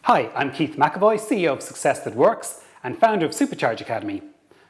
Hi, I'm Keith McEvoy, CEO of Success That Works and founder of SuperCharge Academy.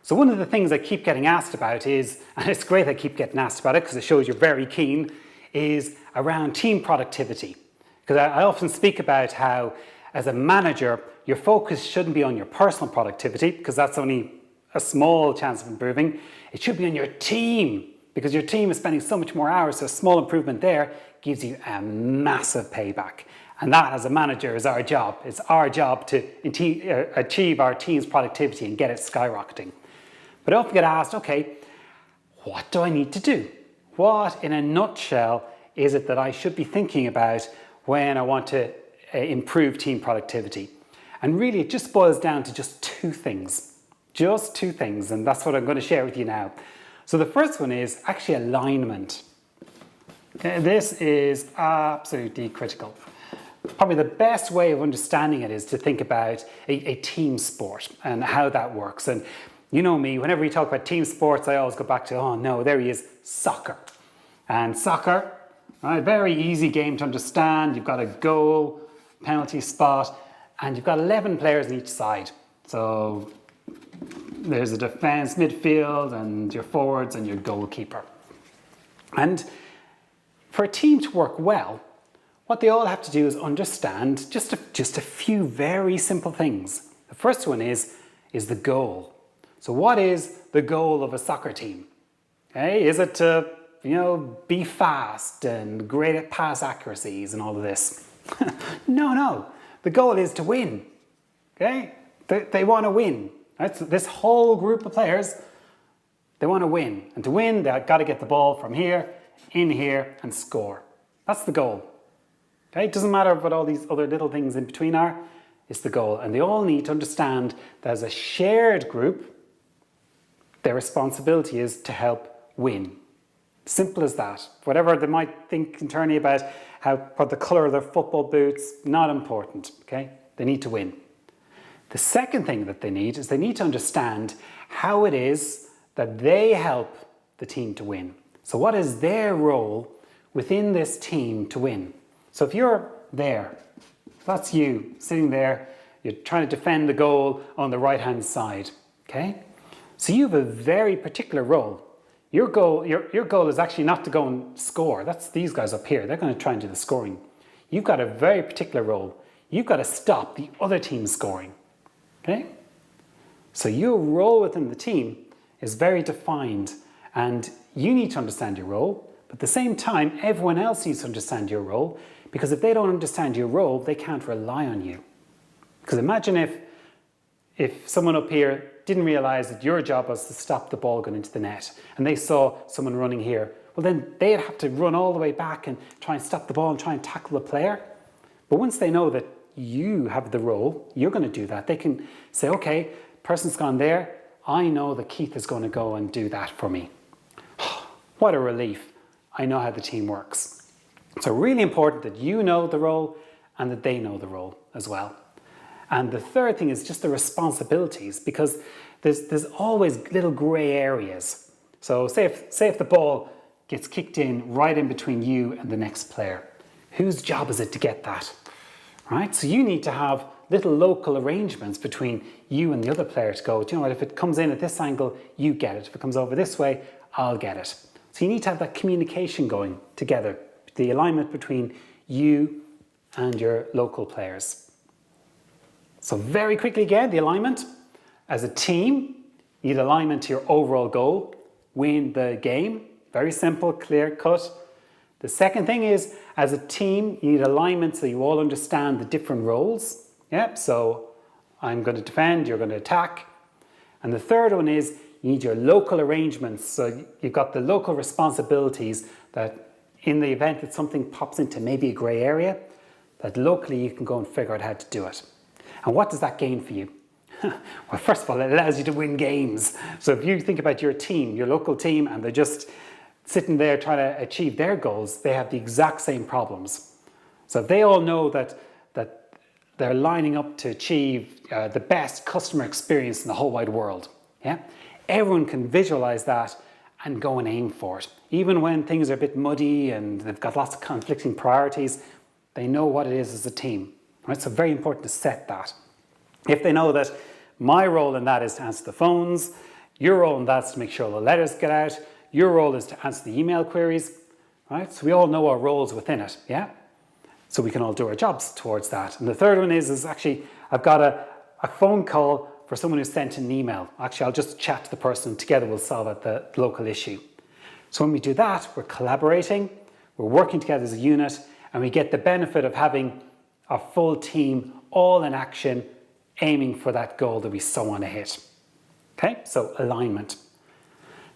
So one of the things I keep getting asked about is, and it's great I keep getting asked about it because it shows you're very keen, is around team productivity. Because I often speak about how as a manager, your focus shouldn't be on your personal productivity because that's only a small chance of improving. It should be on your team because your team is spending so much more hours, so a small improvement there gives you a massive payback. And that, as a manager, is our job. It's our job to achieve our team's productivity and get it skyrocketing. But I often get asked, okay, what do I need to do? What, in a nutshell, is it that I should be thinking about when I want to improve team productivity? And really, it just boils down to just two things. Just two things, and that's what I'm going to share with you now. So the first one is actually alignment. Okay, this is absolutely critical. Probably the best way of understanding it is to think about a team sport and how that works. And you know me, whenever we talk about team sports, I always go back to, oh no, there he is, soccer. And soccer, right, very easy game to understand. You've got a goal, penalty spot, and you've got 11 players on each side. So there's a defense, midfield, and your forwards and your goalkeeper. And for a team to work well, what they all have to do is understand just a few very simple things. The first one is the goal. So what is the goal of a soccer team? Okay, is it to, be fast and great at pass accuracies and all of this? No. The goal is to win. Okay? They want to win. Right? So this whole group of players, they want to win. And to win, they've got to get the ball from here, in here, and score. That's the goal. Okay? It doesn't matter what all these other little things in between are, it's the goal. And they all need to understand that as a shared group, their responsibility is to help win. Simple as that. Whatever they might think internally about what the colour of their football boots, not important. Okay? They need to win. The second thing that they need is they need to understand how it is that they help the team to win. So what is their role within this team to win? So if you're there, that's you sitting there, you're trying to defend the goal on the right-hand side, okay? So you have a very particular role. Your goal is actually not to go and score. That's these guys up here. They're going to try and do the scoring. You've got a very particular role. You've got to stop the other team scoring, okay? So your role within the team is very defined, and you need to understand your role, but at the same time, everyone else needs to understand your role, because if they don't understand your role, they can't rely on you. Because imagine if someone up here didn't realize that your job was to stop the ball going into the net, and they saw someone running here, well then they'd have to run all the way back and try and stop the ball and try and tackle the player. But once they know that you have the role, you're going to do that, they can say, okay, person's gone there, I know that Keith is going to go and do that for me. What a relief. I know how the team works. So really important that you know the role and that they know the role as well. And the third thing is just the responsibilities, because there's always little grey areas. So say if the ball gets kicked in right in between you and the next player, whose job is it to get that? Right? So you need to have little local arrangements between you and the other player to go, do you know what, if it comes in at this angle, you get it. If it comes over this way, I'll get it. So you need to have that communication going together, the alignment between you and your local players. So very quickly again, the alignment. As a team, you need alignment to your overall goal, win the game. Very simple, clear cut. The second thing is, as a team, you need alignment so you all understand the different roles. Yep, so I'm going to defend, you're going to attack. And the third one is, you need your local arrangements. So you've got the local responsibilities that in the event that something pops into maybe a grey area, that locally you can go and figure out how to do it. And what does that gain for you? Well, first of all, it allows you to win games. So if you think about your team, your local team, and they're just sitting there trying to achieve their goals, they have the exact same problems. So if they all know that they're lining up to achieve the best customer experience in the whole wide world, yeah? Everyone can visualize that and go and aim for it. Even when things are a bit muddy and they've got lots of conflicting priorities, they know what it is as a team. Right? So very important to set that. If they know that my role in that is to answer the phones, your role in that is to make sure the letters get out, your role is to answer the email queries, right? So we all know our roles within it, yeah? So we can all do our jobs towards that. And the third one is actually, I've got a phone call for someone who sent an email. Actually, I'll just chat to the person, together we'll solve out the local issue. So when we do that, we're collaborating, we're working together as a unit, and we get the benefit of having a full team all in action, aiming for that goal that we so want to hit. Okay, so alignment.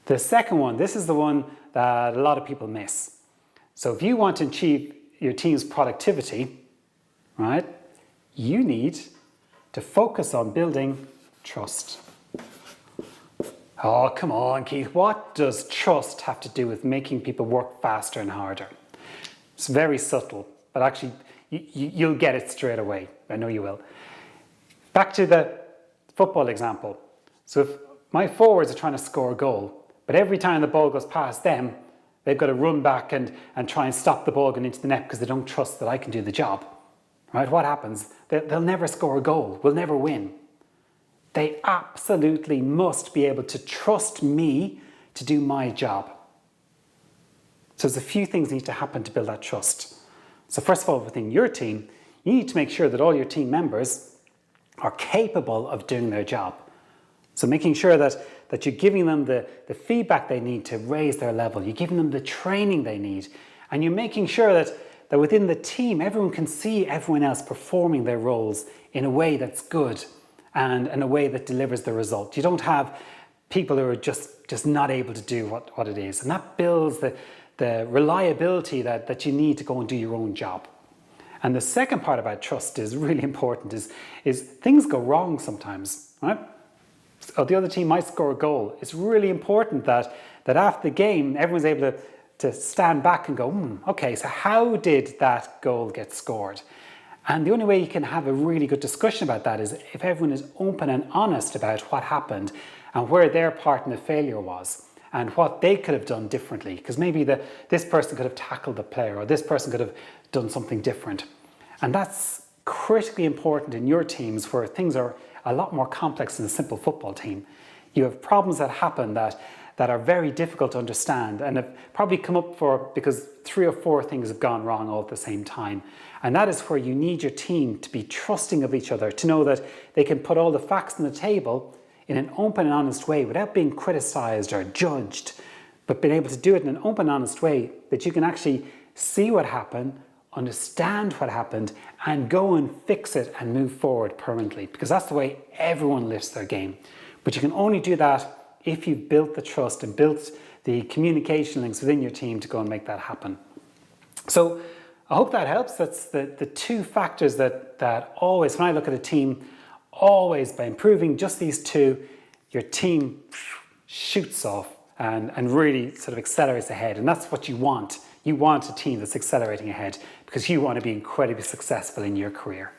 The second one, this is the one that a lot of people miss. So if you want to achieve your team's productivity, right, you need to focus on building trust. Oh, come on, Keith. What does trust have to do with making people work faster and harder? It's very subtle, but actually you'll get it straight away. I know you will. Back to the football example. So if my forwards are trying to score a goal, but every time the ball goes past them, they've got to run back and try and stop the ball going into the net because they don't trust that I can do the job. Right? What happens? They'll never score a goal. We'll never win. They absolutely must be able to trust me to do my job. So there's a few things that need to happen to build that trust. So first of all, within your team, you need to make sure that all your team members are capable of doing their job. So making sure that you're giving them the feedback they need to raise their level. You're giving them the training they need. And you're making sure that within the team, everyone can see everyone else performing their roles in a way that's good and in a way that delivers the result. You don't have people who are just not able to do what it is. And that builds the reliability that you need to go and do your own job. And the second part about trust is really important, is things go wrong sometimes, right? So the other team might score a goal. It's really important that after the game, everyone's able to stand back and go, okay, so how did that goal get scored? And the only way you can have a really good discussion about that is if everyone is open and honest about what happened and where their part in the failure was and what they could have done differently. Because maybe this person could have tackled the player or this person could have done something different. And that's critically important in your teams where things are a lot more complex than a simple football team. You have problems that happen that are very difficult to understand and have probably come up because 3 or 4 things have gone wrong all at the same time. And that is where you need your team to be trusting of each other, to know that they can put all the facts on the table in an open and honest way without being criticized or judged, but being able to do it in an open and honest way that you can actually see what happened, understand what happened, and go and fix it and move forward permanently, because that's the way everyone lifts their game. But you can only do that if you've built the trust and built the communication links within your team to go and make that happen. So I hope that helps. That's the 2 factors that always, when I look at a team, always by improving just these 2, your team shoots off and really sort of accelerates ahead. And that's what you want. You want a team that's accelerating ahead because you want to be incredibly successful in your career.